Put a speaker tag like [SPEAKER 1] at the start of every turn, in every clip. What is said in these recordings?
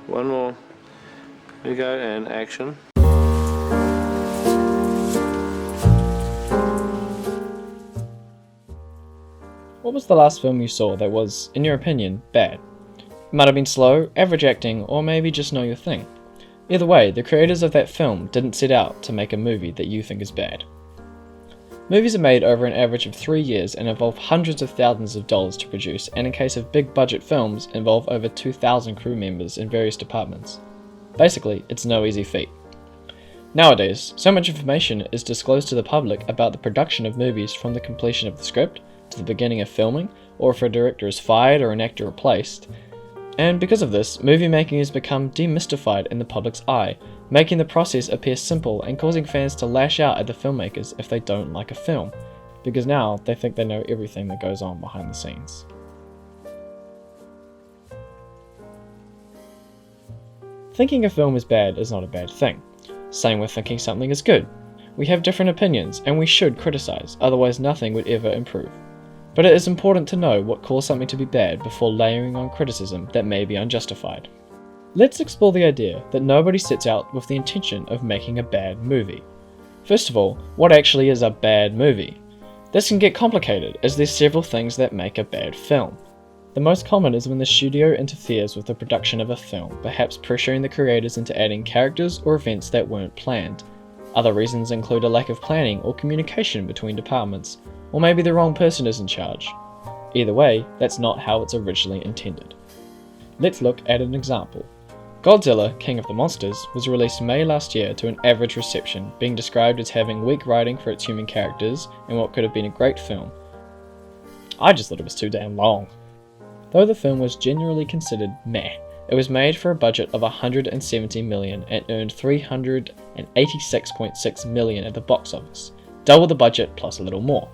[SPEAKER 1] One more. Here we go, and action.
[SPEAKER 2] What was the last film you saw that was, in your opinion, bad? It might have been slow, average acting, or maybe just not your thing. Either way, the creators of that film didn't set out to make a movie that you think is bad. Movies are made over an average of 3 years and involve hundreds of thousands of dollars to produce, and in case of big budget films, involve over 2,000 crew members in various departments. Basically, it's no easy feat. Nowadays, so much information is disclosed to the public about the production of movies, from the completion of the script to the beginning of filming, or if a director is fired or an actor replaced. And because of this, movie making has become demystified in the public's eye, making the process appear simple and causing fans to lash out at the filmmakers if they don't like a film, because now they think they know everything that goes on behind the scenes. Thinking a film is bad is not a bad thing. Same with thinking something is good. We have different opinions and we should criticize, otherwise nothing would ever improve. But it is important to know what caused something to be bad before layering on criticism that may be unjustified. Let's explore the idea that nobody sets out with the intention of making a bad movie. First of all, what actually is a bad movie? This can get complicated, as there's several things that make a bad film. The most common is when the studio interferes with the production of a film, perhaps pressuring the creators into adding characters or events that weren't planned. Other reasons include a lack of planning or communication between departments, or maybe the wrong person is in charge. Either way, that's not how it's originally intended. Let's look at an example. Godzilla, King of the Monsters was released May last year to an average reception, being described as having weak writing for its human characters and what could have been a great film. I just thought it was too damn long. Though the film was generally considered meh, it was made for a budget of $170 million and earned $386.6 million at the box office, double the budget plus a little more.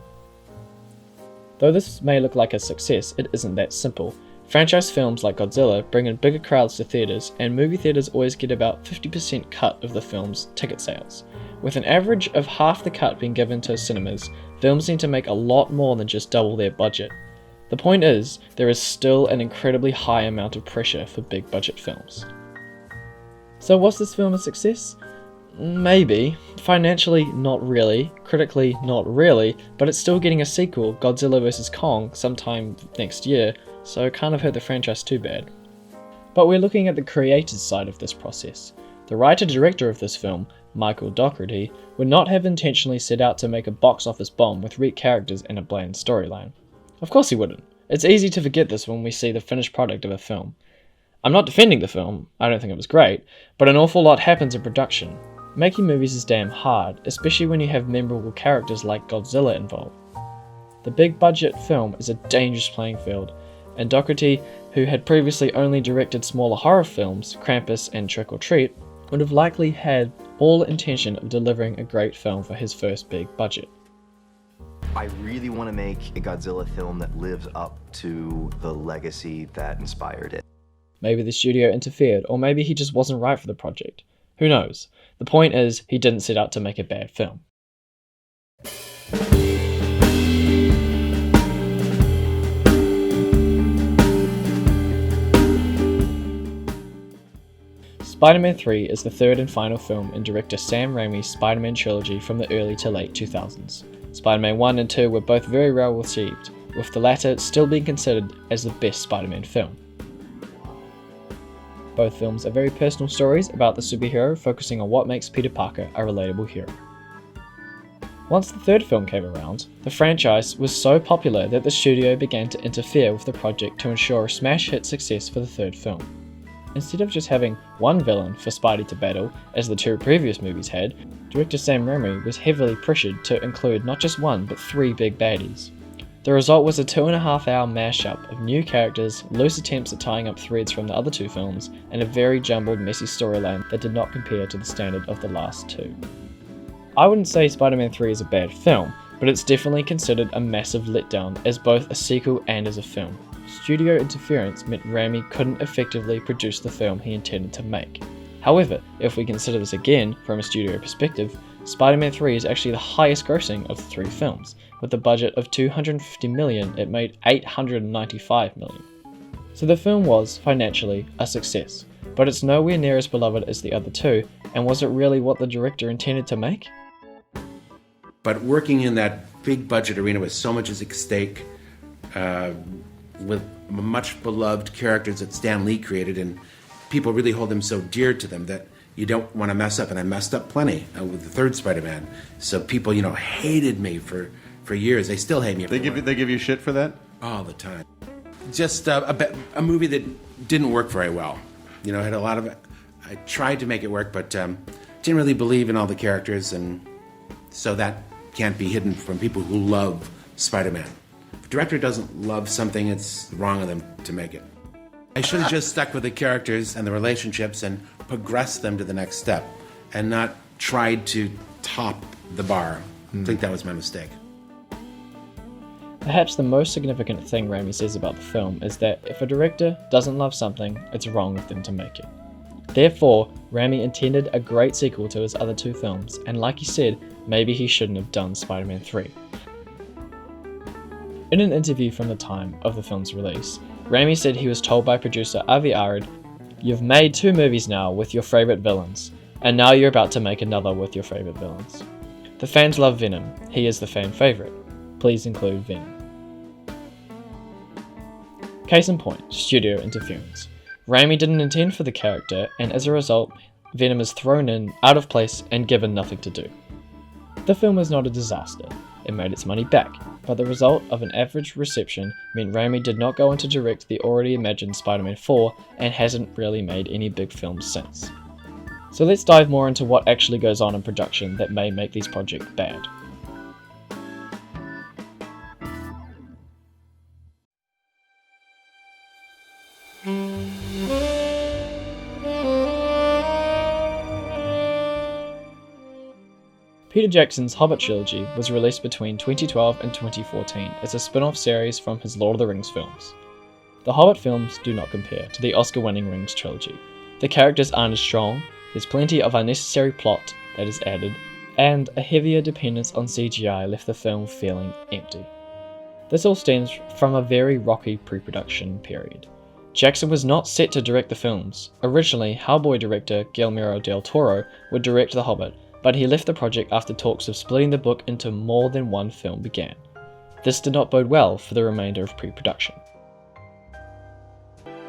[SPEAKER 2] Though this may look like a success, it isn't that simple. Franchise films like Godzilla bring in bigger crowds to theatres, and movie theatres always get about 50% cut of the film's ticket sales. With an average of half the cut being given to cinemas, films need to make a lot more than just double their budget. The point is, there is still an incredibly high amount of pressure for big budget films. So was this film a success? Maybe. Financially, not really. Critically, not really. But it's still getting a sequel, Godzilla vs. Kong, sometime next year, so it kind of hurt the franchise too bad. But we're looking at the creator's side of this process. The writer-director of this film, Michael Dougherty, would not have intentionally set out to make a box office bomb with weak characters and a bland storyline. Of course he wouldn't. It's easy to forget this when we see the finished product of a film. I'm not defending the film, I don't think it was great, but an awful lot happens in production. Making movies is damn hard, especially when you have memorable characters like Godzilla involved. The big budget film is a dangerous playing field, and Dougherty, who had previously only directed smaller horror films, Krampus and Trick or Treat, would have likely had all intention of delivering a great film for his first big budget.
[SPEAKER 3] I really want to make a Godzilla film that lives up to the legacy that inspired it.
[SPEAKER 2] Maybe the studio interfered, or maybe he just wasn't right for the project. Who knows? The point is, he didn't set out to make a bad film. Spider-Man 3 is the third and final film in director Sam Raimi's Spider-Man trilogy from the early to late 2000s. Spider-Man 1 and 2 were both very well received, with the latter still being considered as the best Spider-Man film. Both films are very personal stories about the superhero, focusing on what makes Peter Parker a relatable hero. Once the third film came around, the franchise was so popular that the studio began to interfere with the project to ensure a smash hit success for the third film. Instead of just having one villain for Spidey to battle, as the two previous movies had, director Sam Raimi was heavily pressured to include not just one but 3 big baddies. The result was a 2.5-hour mashup of new characters, loose attempts at tying up threads from the other 2 films, and a very jumbled, messy storyline that did not compare to the standard of the last 2. I wouldn't say Spider-Man 3 is a bad film, but it's definitely considered a massive letdown as both a sequel and as a film. Studio interference meant Raimi couldn't effectively produce the film he intended to make. However, if we consider this again from a studio perspective, Spider-Man 3 is actually the highest grossing of the 3 films. With a budget of $250 million, it made $895 million. So the film was, financially, a success. but it's nowhere near as beloved as the other two, and was it really what the director intended to make?
[SPEAKER 4] But working in that big budget arena with so much at stake, with much beloved characters that Stan Lee created, and people really hold them so dear to them that you don't want to mess up. And I messed up plenty with the third Spider-Man. So people, hated me for years. They still hate me.
[SPEAKER 5] They give you shit for that?
[SPEAKER 4] All the time. Just a movie that didn't work very well. Had a lot of. I tried to make it work, but didn't really believe in all the characters, and so that can't be hidden from people who love Spider-Man. If a director doesn't love something, it's wrong of them to make it. I should have just stuck with the characters and the relationships and progressed them to the next step, and not tried to top the bar. I think that was my mistake.
[SPEAKER 2] Perhaps the most significant thing Raimi says about the film is that if a director doesn't love something, it's wrong of them to make it. Therefore, Raimi intended a great sequel to his other two films, and like he said, maybe he shouldn't have done Spider-Man 3. In an interview from the time of the film's release, Raimi said he was told by producer Avi Arad, "You've made 2 movies now with your favourite villains, and now you're about to make another with your favourite villains. The fans love Venom, he is the fan favourite. Please include Venom." Case in point, studio interference. Raimi didn't intend for the character, and as a result, Venom is thrown in, out of place, and given nothing to do. The film was not a disaster. It made its money back, but the result of an average reception meant Raimi did not go on to direct the already imagined Spider-Man 4 and hasn't really made any big films since. So let's dive more into what actually goes on in production that may make these projects bad. Peter Jackson's Hobbit trilogy was released between 2012 and 2014 as a spin-off series from his Lord of the Rings films. The Hobbit films do not compare to the Oscar-winning Rings trilogy. The characters aren't as strong, there's plenty of unnecessary plot that is added, and a heavier dependence on CGI left the film feeling empty. This all stems from a very rocky pre-production period. Jackson was not set to direct the films. Originally, Hellboy director Guillermo del Toro would direct The Hobbit, but he left the project after talks of splitting the book into more than one film began. This did not bode well for the remainder of pre-production.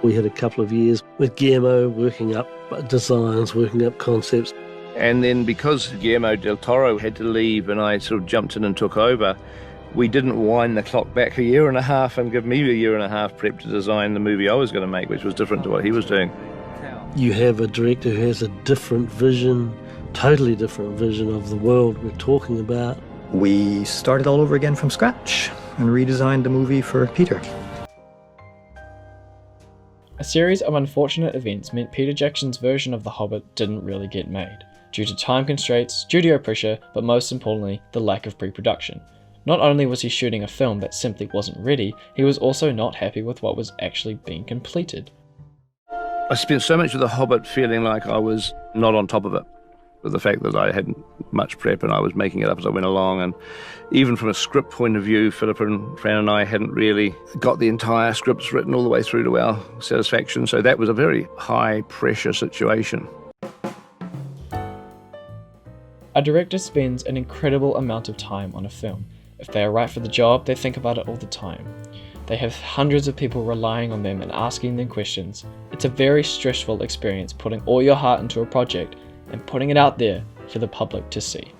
[SPEAKER 6] We had a couple of years with Guillermo working up designs, working up concepts.
[SPEAKER 1] And then because Guillermo del Toro had to leave and I sort of jumped in and took over, we didn't wind the clock back a year and a half and give me a year and a half prep to design the movie I was going to make, which was different to what he was doing.
[SPEAKER 6] You have a director who has a different vision, totally different vision of the world we're talking about.
[SPEAKER 7] We started all over again from scratch and redesigned the movie for Peter.
[SPEAKER 2] A series of unfortunate events meant Peter Jackson's version of The Hobbit didn't really get made, due to time constraints, studio pressure, but most importantly, the lack of pre-production. Not only was he shooting a film that simply wasn't ready, he was also not happy with what was actually being completed.
[SPEAKER 1] I spent so much of The Hobbit feeling like I was not on top of it, with the fact that I hadn't much prep and I was making it up as I went along. And even from a script point of view, Philip and Fran and I hadn't really got the entire scripts written all the way through to our satisfaction, so that was a very high pressure situation.
[SPEAKER 2] A director spends an incredible amount of time on a film. If they are right for the job, they think about it all the time. They have hundreds of people relying on them and asking them questions. It's a very stressful experience putting all your heart into a project and putting it out there for the public to see.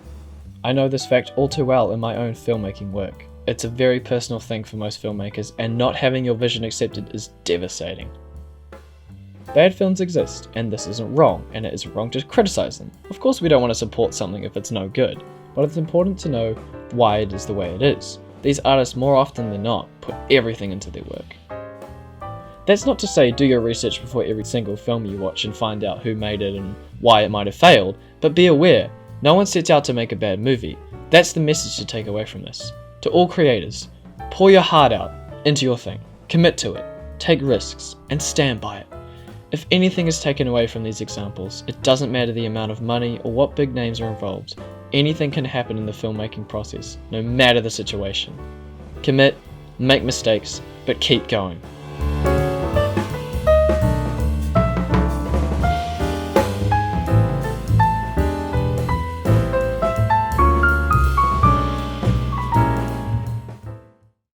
[SPEAKER 2] I know this fact all too well in my own filmmaking work. It's a very personal thing for most filmmakers, and not having your vision accepted is devastating. Bad films exist, and this isn't wrong, and it is wrong to criticize them. Of course we don't want to support something if it's no good, but it's important to know why it is the way it is. These artists more often than not put everything into their work. That's not to say do your research before every single film you watch and find out who made it and why it might have failed, but be aware, no one sets out to make a bad movie. That's the message to take away from this. To all creators, pour your heart out into your thing, commit to it, take risks, and stand by it. If anything is taken away from these examples, it doesn't matter the amount of money or what big names are involved. Anything can happen in the filmmaking process, no matter the situation. Commit, make mistakes, but keep going.